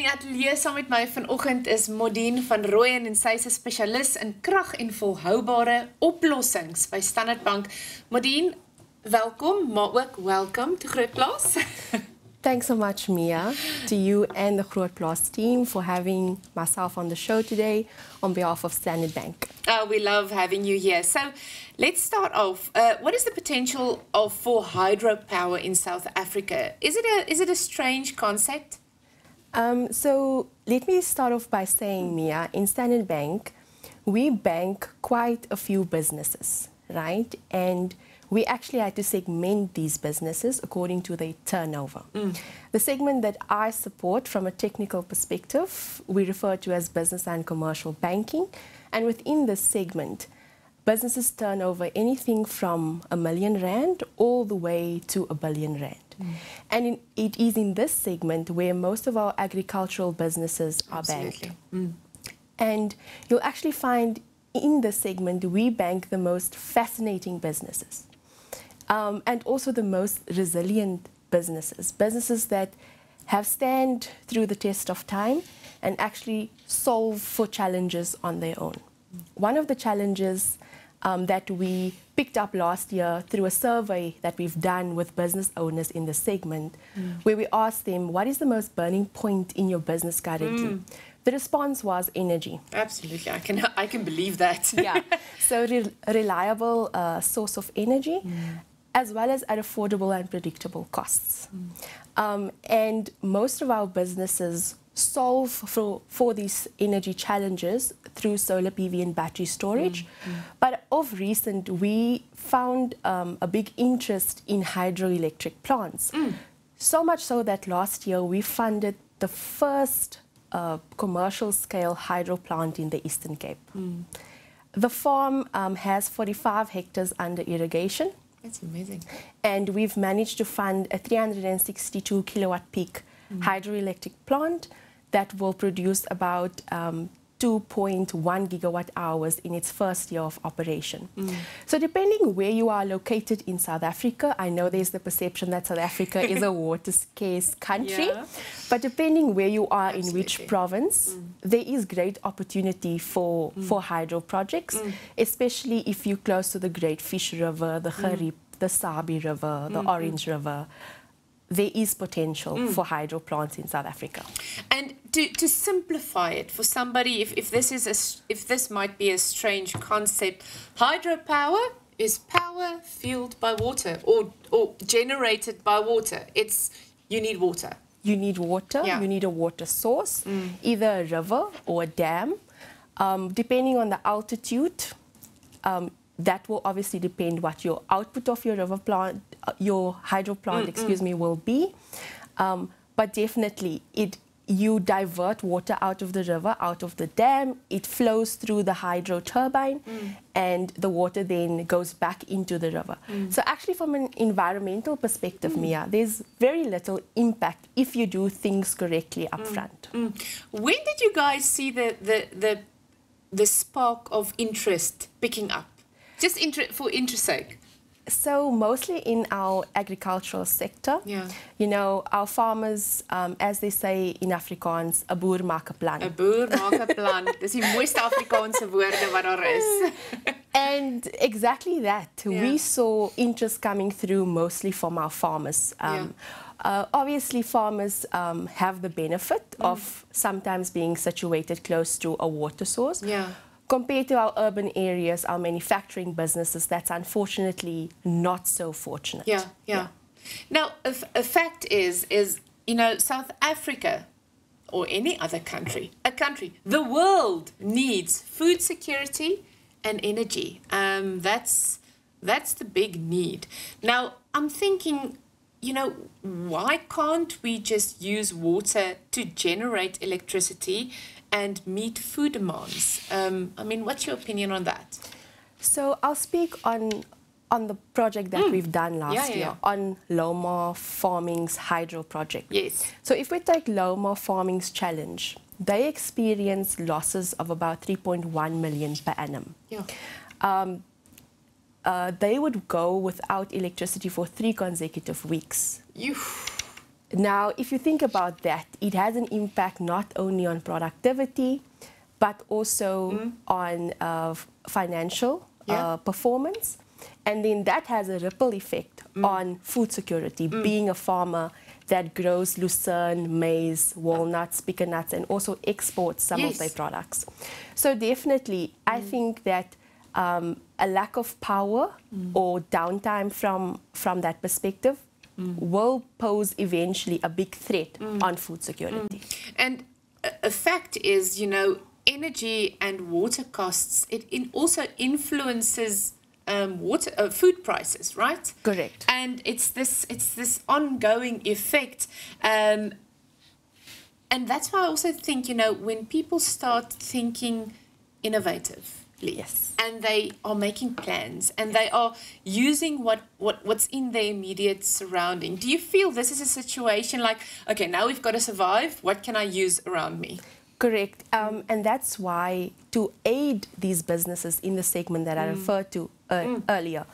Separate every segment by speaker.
Speaker 1: in die ateljee saam met my vanoggend is Maudene van Rooyen en sy is 'n spesialis in krag en volhoubare oplossings by Standard Bank. Maudene, welkom, maar ook welcome to GROOTplaas.
Speaker 2: Thanks so much, Mia, to you and the GROOTplaas team for having myself on the show today on behalf of Standard Bank.
Speaker 1: Oh, we love having you here. So let's start off. What is the potential for hydropower in South Africa? Is it a strange concept?
Speaker 2: So let me start off by saying, Mia, in Standard Bank, we bank quite a few businesses, right? And we actually had to segment these businesses according to their turnover. The segment that I support from a technical perspective, we refer to as business and commercial banking. And within this segment, businesses turn over anything from R1 million all the way to R1 billion. And it is in this segment where most of our agricultural businesses are banked. And you'll actually find in this segment, we bank the most fascinating businesses. And also the most resilient businesses, businesses that have stand through the test of time and actually solve for challenges on their own. One of the challenges that we picked up last year through a survey that we've done with business owners in the segment, where we asked them, what is the most burning point in your business currently? The response was energy.
Speaker 1: Absolutely, I can believe that.
Speaker 2: Yeah, so reliable source of energy, as well as at affordable and predictable costs. And most of our businesses solve for these energy challenges through solar PV and battery storage. But of recent, we found a big interest in hydroelectric plants. So much so that last year we funded the first commercial scale hydro plant in the Eastern Cape. The farm has 45 hectares under irrigation.
Speaker 1: That's amazing.
Speaker 2: And we've managed to fund a 362 kilowatt peak hydroelectric plant that will produce about 2.1 gigawatt hours in its first year of operation. So depending where you are located in South Africa, I know there's the perception that South Africa is a water scarce country, but depending where you are in which province, there is great opportunity for hydro projects, especially if you're close to the Great Fish River, the Gariep, the Sabi River, the Orange River. There is potential for hydro plants in South Africa.
Speaker 1: And to simplify it for somebody, if this might be a strange concept, hydropower is power fueled by water or generated by water. You need water.
Speaker 2: You need water. You need a water source, either a river or a dam. Depending on the altitude, that will obviously depend what your output of your river plant, your hydro plant, excuse me, will be. But definitely, you divert water out of the river, out of the dam. It flows through the hydro turbine, and the water then goes back into the river. So actually, from an environmental perspective, Mia, there's very little impact if you do things correctly up front.
Speaker 1: When did you guys see the spark of interest picking up? Just for interest's sake.
Speaker 2: So mostly in our agricultural sector, you know, our farmers, as they say in Afrikaans, 'n boer maak 'n plan.
Speaker 1: 'n boer maak 'n plan. Dis die mooiste Afrikaanse woorde wat daar is.
Speaker 2: And exactly that. We saw interest coming through mostly from our farmers. Obviously, farmers have the benefit of sometimes being situated close to a water source. Compared to our urban areas, our manufacturing businesses, that's unfortunately not so fortunate.
Speaker 1: Now, a fact is, you know, South Africa or any other country, the world needs food security and energy. That's the big need. Now, I'm thinking, you know, why can't we just use water to generate electricity and meet food demands? I mean, what's your opinion on that?
Speaker 2: So I'll speak on the project that we've done last year, on Loma Farming's hydro project. So if we take Loma Farming's challenge, they experience losses of about 3.1 million per annum. They would go without electricity for 3 consecutive weeks. Now, if you think about that, it has an impact not only on productivity, but also on financial performance. And then that has a ripple effect on food security, being a farmer that grows lucerne, maize, walnuts, pecan nuts, and also exports some of their products. So definitely, I think that a lack of power or downtime from that perspective will pose eventually a big threat on food security.
Speaker 1: And a fact is, you know, energy and water costs, it also influences food prices, right?
Speaker 2: Correct.
Speaker 1: And it's this ongoing effect. And that's why I also think, you know, when people start thinking innovatively, and they are making plans, and they are using what's in their immediate surrounding. Do you feel this is a situation like, okay, now we've got to survive, what can I use around me?
Speaker 2: Correct. And that's why, to aid these businesses in the segment that I referred to earlier,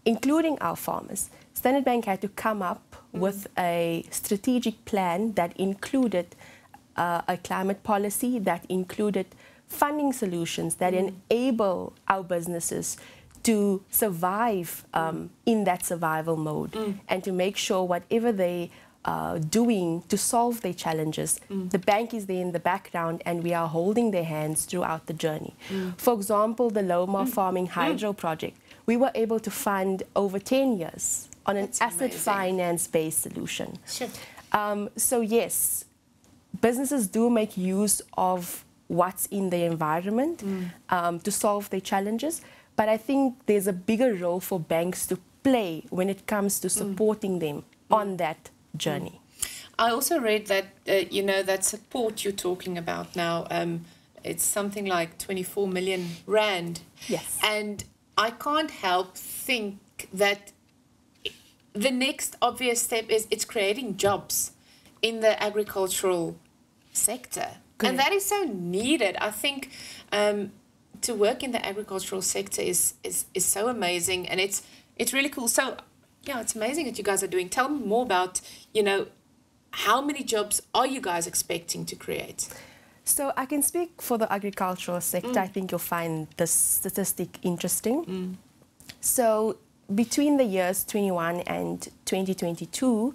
Speaker 2: including our farmers, Standard Bank had to come up with a strategic plan that included a climate policy, that included funding solutions that enable our businesses to survive in that survival mode, and to make sure whatever they doing to solve their challenges, the bank is there in the background and we are holding their hands throughout the journey. For example, the Loma Farming Hydro project, we were able to fund over 10 years on an asset finance-based solution.
Speaker 1: Sure.
Speaker 2: So yes, businesses do make use of what's in the environment to solve their challenges, but I think there's a bigger role for banks to play when it comes to supporting them on that journey.
Speaker 1: I also read that, you know, that support you're talking about now, it's something like 24 million rand.
Speaker 2: Yes.
Speaker 1: And I can't help think that the next obvious step is it's creating jobs in the agricultural sector. Good. And that is so needed. I think to work in the agricultural sector is so amazing, and it's really cool. So yeah, it's amazing that you guys are doing. Tell me more about, you know, how many jobs are you guys expecting to create?
Speaker 2: So I can speak for the agricultural sector. I think you'll find this statistic interesting. So between the years 21 and 2022,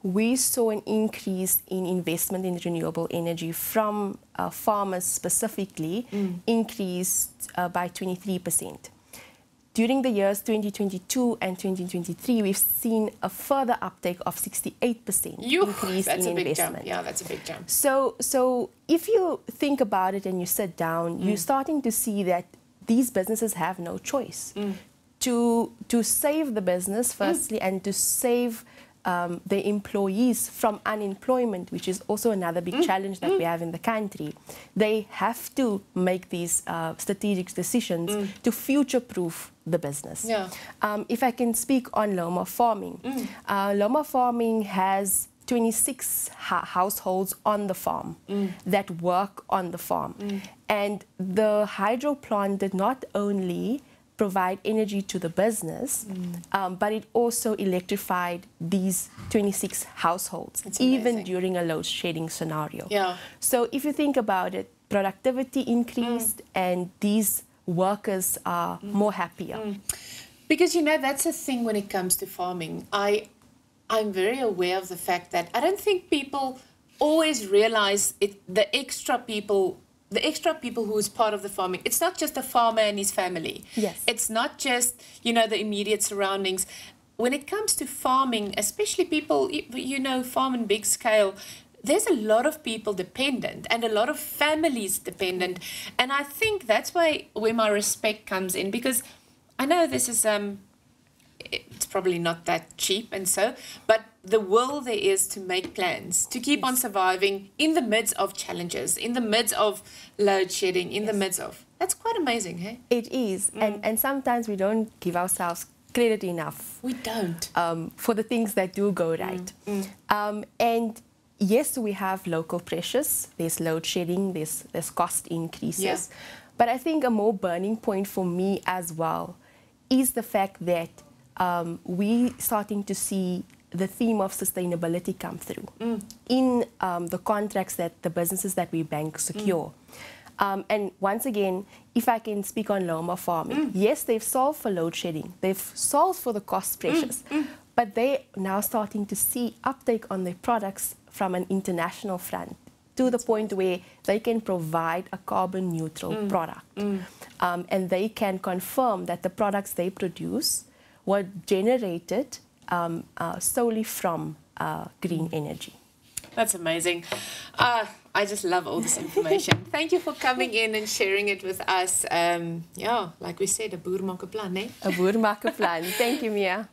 Speaker 2: we saw an increase in investment in renewable energy from farmers specifically, increased by 23%. During the years 2022 and 2023, we've seen a further uptake of 68% increase in investment.
Speaker 1: Yeah, that's a big jump.
Speaker 2: So if you think about it and you sit down, you're starting to see that these businesses have no choice. To save the business, firstly, and to save the employees from unemployment, which is also another big challenge that we have in the country, they have to make these strategic decisions to future-proof the business.
Speaker 1: Yeah.
Speaker 2: If I can speak on Loma Farming, Loma Farming has 26 households on the farm that work on the farm. And the hydro plant did not only provide energy to the business, but it also electrified these 26 households, even during a load shedding scenario.
Speaker 1: Yeah.
Speaker 2: So if you think about it, productivity increased and these workers are more happier.
Speaker 1: Because, you know, that's a thing when it comes to farming. I'm very aware of the fact that I don't think people always realize the extra people who is part of the farming. It's not just the farmer and his family.
Speaker 2: Yes.
Speaker 1: It's not just, you know, the immediate surroundings. When it comes to farming, especially people, you know, farm in big scale, there's a lot of people dependent and a lot of families dependent. And I think that's where my respect comes in, because I know this is, it's probably not that cheap and so, but the will there is to make plans, to keep on surviving in the midst of challenges, in the midst of load shedding, in the midst of, that's quite amazing, hey?
Speaker 2: It is, and sometimes we don't give ourselves credit enough.
Speaker 1: We don't.
Speaker 2: For the things that do go right. And yes, we have local pressures, there's load shedding, there's cost increases, but I think a more burning point for me as well is the fact that we starting to see the theme of sustainability come through in the contracts that the businesses that we bank secure. And once again, if I can speak on Loma farming, yes, they've solved for load shedding, they've solved for the cost pressures, but they're now starting to see uptake on their products from an international front, to the point where they can provide a carbon neutral product. And they can confirm that the products they produce were generated solely from green energy.
Speaker 1: That's amazing. I just love all this information. Thank you for coming in and sharing it with us. Yeah, like we said, 'n boer maak 'n plan, né?
Speaker 2: 'n boer maak 'n plan. Thank you, Mia.